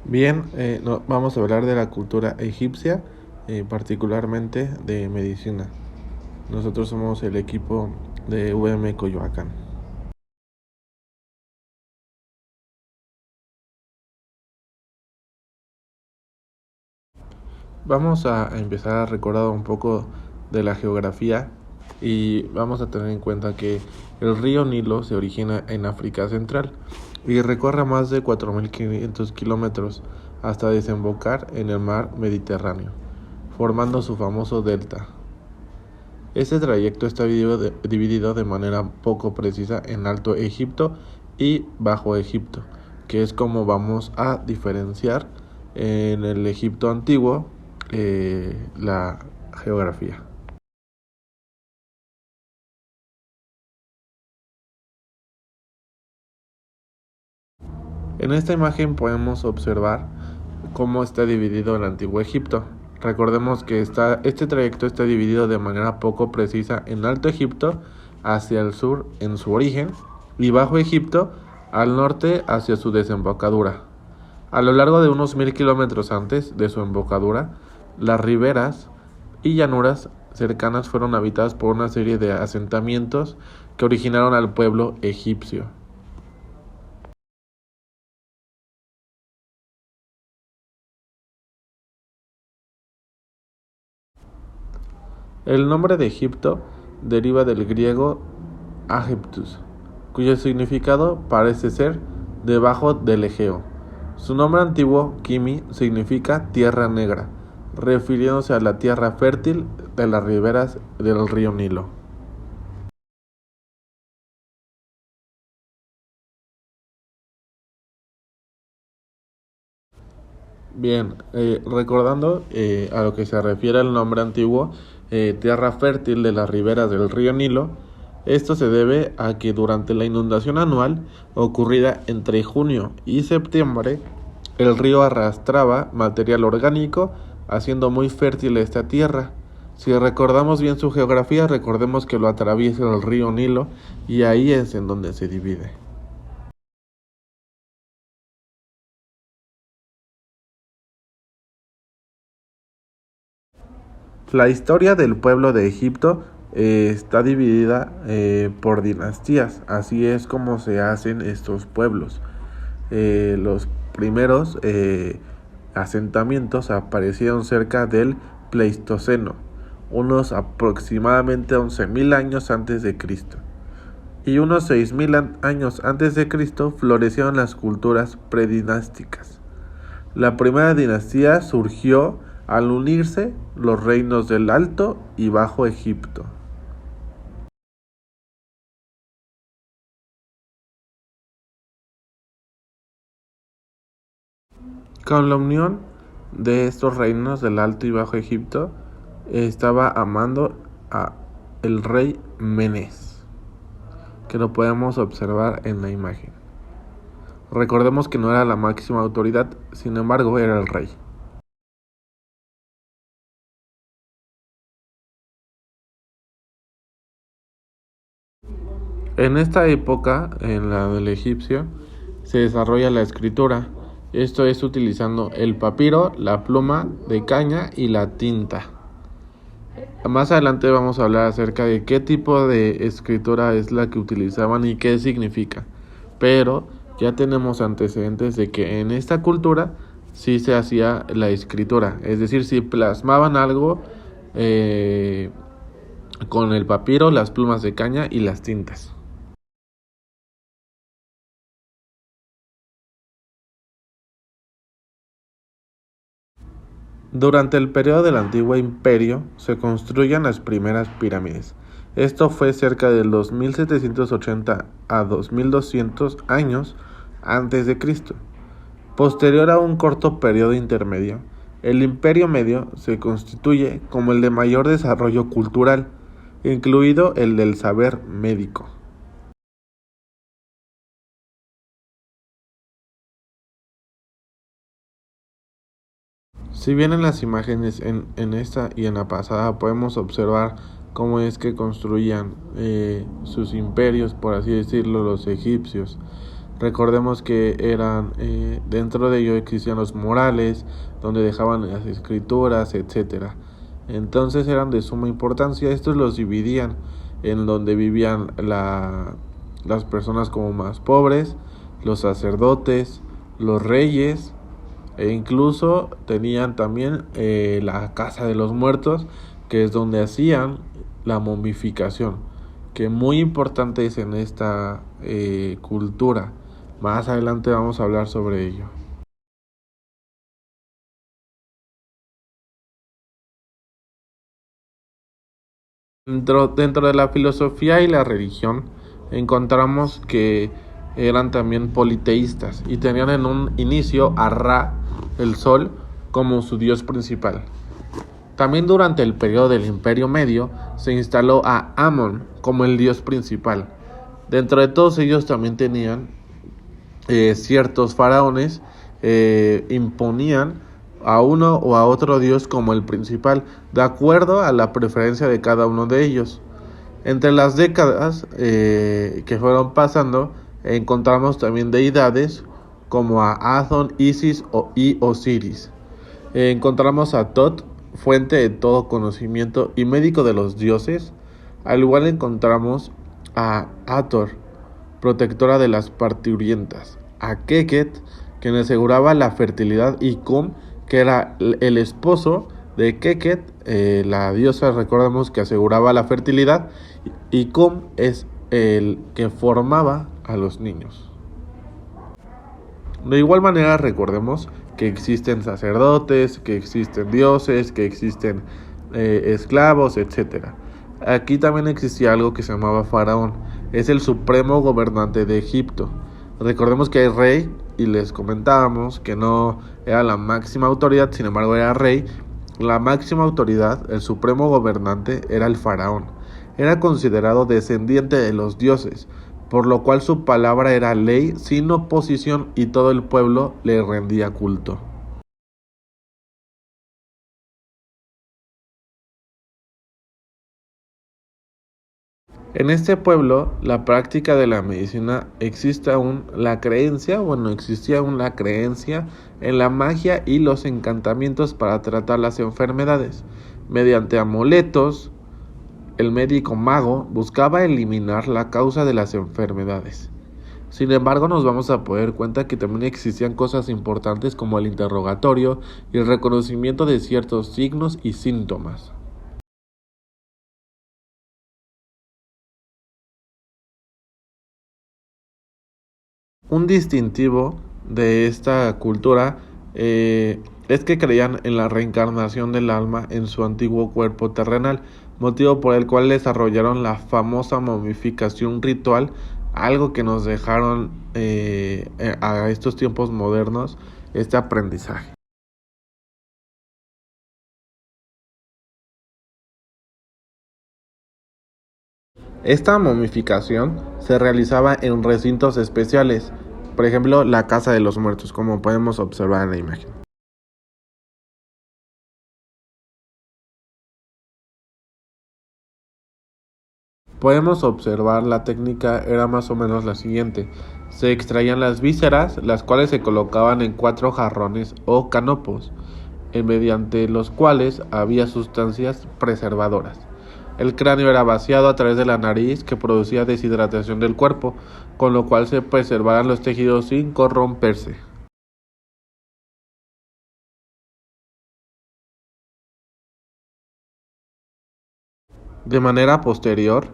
Bien, vamos a hablar de la cultura egipcia, particularmente de medicina. Nosotros somos el equipo de UM Coyoacán. Vamos a empezar a recordar un poco de la geografía y vamos a tener en cuenta que el río Nilo se origina en África Central y recorre más de 4.500 kilómetros hasta desembocar en el mar Mediterráneo, formando su famoso delta. Este trayecto está dividido de manera poco precisa en Alto Egipto y Bajo Egipto, que es como vamos a diferenciar en el Egipto antiguo la geografía. En esta imagen podemos observar cómo está dividido el Antiguo Egipto. Recordemos que este trayecto está dividido de manera poco precisa en Alto Egipto hacia el sur en su origen y Bajo Egipto al norte hacia su desembocadura. A lo largo de unos 1.000 kilómetros antes de su embocadura, las riberas y llanuras cercanas fueron habitadas por una serie de asentamientos que originaron al pueblo egipcio. El nombre de Egipto deriva del griego Aegyptus, cuyo significado parece ser debajo del Egeo. Su nombre antiguo, Kimi, significa tierra negra, refiriéndose a la tierra fértil de las riberas del río Nilo. Bien, recordando a lo que se refiere el nombre antiguo, tierra fértil de las riberas del río Nilo, esto se debe a que durante la inundación anual ocurrida entre junio y septiembre, el río arrastraba material orgánico, haciendo muy fértil esta tierra. Si recordamos bien su geografía, recordemos que lo atraviesa el río Nilo y ahí es en donde se divide. La historia del pueblo de Egipto está dividida por dinastías, así es como se hacen estos pueblos. Los primeros asentamientos aparecieron cerca del Pleistoceno, unos aproximadamente 11.000 años antes de Cristo. Y unos 6.000 años antes de Cristo florecieron las culturas predinásticas. La primera dinastía surgió al unirse los reinos del Alto y Bajo Egipto. Con la unión de estos reinos del Alto y Bajo Egipto, estaba amando a el rey Menes, que lo podemos observar en la imagen. Recordemos que no era la máxima autoridad, sin embargo era el rey. En esta época, en la del egipcio, se desarrolla la escritura. Esto es utilizando el papiro, la pluma de caña y la tinta. Más adelante vamos a hablar acerca de qué tipo de escritura es la que utilizaban y qué significa. Pero ya tenemos antecedentes de que en esta cultura sí se hacía la escritura. Es decir, si plasmaban algo eh, con el papiro, las plumas de caña y las tintas. Durante el periodo del Antiguo Imperio se construyen las primeras pirámides. Esto fue cerca de los 1780 a 2200 años antes de Cristo. Posterior a un corto periodo intermedio, el Imperio Medio se constituye como el de mayor desarrollo cultural, incluido el del saber médico. Si bien en las imágenes en esta y en la pasada podemos observar cómo es que construían sus imperios, por así decirlo, los egipcios, Recordemos que eran, dentro de ello existían los murales, donde dejaban las escrituras, etcétera. Entonces eran de suma importancia. Estos los dividían en donde vivían las personas como más pobres, los sacerdotes, los reyes, e incluso tenían también la casa de los muertos, que es donde hacían la momificación, que muy importante es en esta cultura. Más adelante vamos a hablar sobre ello. Dentro de la filosofía y la religión encontramos que eran también politeístas y tenían en un inicio a Ra, el sol, como su dios principal. También durante el periodo del Imperio Medio se instaló a Amon como el dios principal. Dentro de todos ellos también tenían ciertos faraones, imponían a uno o a otro dios como el principal, de acuerdo a la preferencia de cada uno de ellos. Entre las décadas que fueron pasando, encontramos también deidades como a Athon, Isis y Osiris. Encontramos a Tot, fuente de todo conocimiento y médico de los dioses. Al igual encontramos a Hathor, protectora de las parturientas, a Keket, quien aseguraba la fertilidad, y Kum, que era el esposo de Keket, la diosa, recordemos, que aseguraba la fertilidad, y Kum es el que formaba a los niños. De igual manera, recordemos que existen sacerdotes, que existen dioses, que existen esclavos, etc. Aquí también existía algo que se llamaba faraón. Es el supremo gobernante de Egipto. Recordemos que hay rey, y les comentábamos que no era la máxima autoridad, sin embargo era rey. La máxima autoridad, el supremo gobernante, era el faraón. Era considerado descendiente de los dioses, por lo cual su palabra era ley sin oposición y todo el pueblo le rendía culto. En este pueblo, la práctica de la medicina existía aún la creencia en la magia y los encantamientos para tratar las enfermedades. Mediante amuletos, el médico mago buscaba eliminar la causa de las enfermedades. Sin embargo, nos vamos a poder dar cuenta que también existían cosas importantes como el interrogatorio y el reconocimiento de ciertos signos y síntomas. Un distintivo de esta cultura es que creían en la reencarnación del alma en su antiguo cuerpo terrenal, motivo por el cual desarrollaron la famosa momificación ritual, algo que nos dejaron a estos tiempos modernos este aprendizaje. Esta momificación se realizaba en recintos especiales, por ejemplo, la casa de los muertos, como podemos observar en la imagen. Podemos observar la técnica era más o menos la siguiente. Se extraían las vísceras, las cuales se colocaban en 4 jarrones o canopos, mediante los cuales había sustancias preservadoras. El cráneo era vaciado a través de la nariz, que producía deshidratación del cuerpo, con lo cual se preservaban los tejidos sin corromperse. De manera posterior,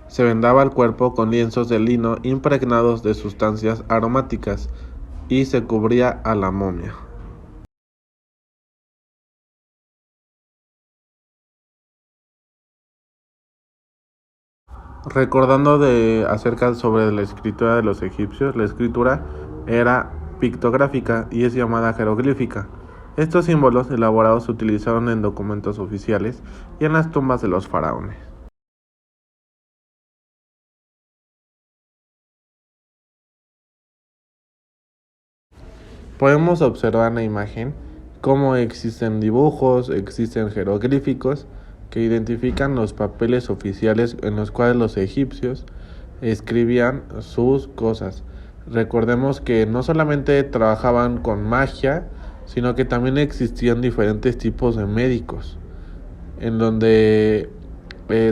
se vendaba el cuerpo con lienzos de lino impregnados de sustancias aromáticas y se cubría a la momia. Recordando acerca sobre la escritura de los egipcios, la escritura era pictográfica y es llamada jeroglífica. Estos símbolos elaborados se utilizaron en documentos oficiales y en las tumbas de los faraones. Podemos observar en la imagen cómo existen dibujos, existen jeroglíficos que identifican los papeles oficiales en los cuales los egipcios escribían sus cosas. Recordemos que no solamente trabajaban con magia, sino que también existían diferentes tipos de médicos, en donde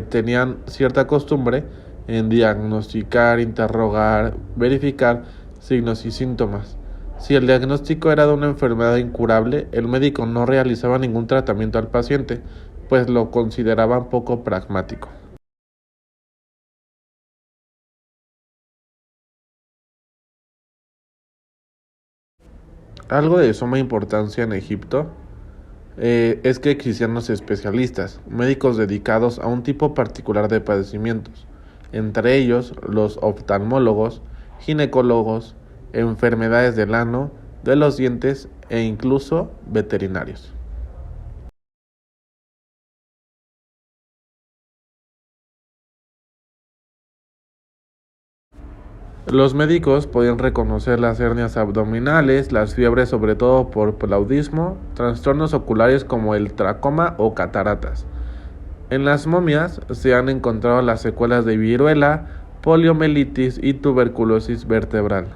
tenían cierta costumbre en diagnosticar, interrogar, verificar signos y síntomas. Si el diagnóstico era de una enfermedad incurable, el médico no realizaba ningún tratamiento al paciente, pues lo consideraban poco pragmático. Algo de suma importancia en Egipto es que existían los especialistas, médicos dedicados a un tipo particular de padecimientos, entre ellos los oftalmólogos, ginecólogos, enfermedades del ano, de los dientes e incluso veterinarios. Los médicos podían reconocer las hernias abdominales, las fiebres sobre todo por plaudismo, trastornos oculares como el tracoma o cataratas. En las momias se han encontrado las secuelas de viruela, poliomielitis y tuberculosis vertebral.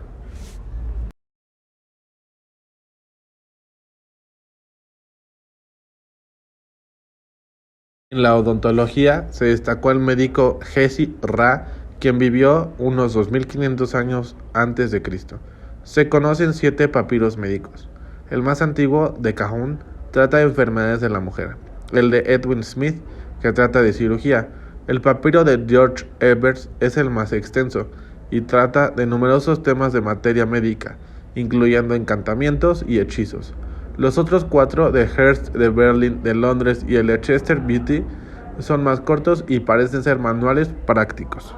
En la odontología se destacó el médico Gezi Ra, quien vivió unos 2500 años antes de Cristo. Se conocen 7 papiros médicos. El más antiguo, de Cajún, trata de enfermedades de la mujer. El de Edwin Smith, que trata de cirugía. El papiro de George Ebers es el más extenso y trata de numerosos temas de materia médica, incluyendo encantamientos y hechizos. Los otros 4, de Hearst, de Berlín, de Londres y el de Chester Beatty, son más cortos y parecen ser manuales prácticos.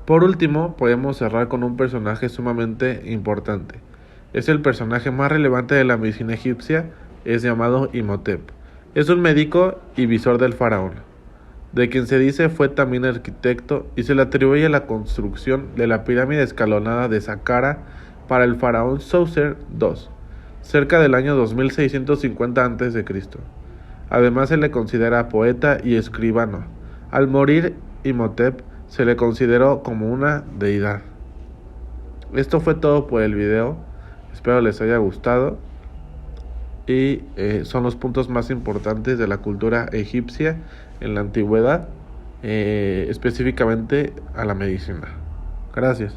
Por último, podemos cerrar con un personaje sumamente importante. Es el personaje más relevante de la medicina egipcia, es llamado Imhotep. Es un médico y visor del faraón, de quien se dice fue también arquitecto y se le atribuye la construcción de la pirámide escalonada de Saqqara para el faraón Sócer II, cerca del año 2650 a.C. Además se le considera poeta y escribano. Al morir Imhotep se le consideró como una deidad. Esto fue todo por el video, espero les haya gustado y son los puntos más importantes de la cultura egipcia en la antigüedad, específicamente a la medicina. Gracias.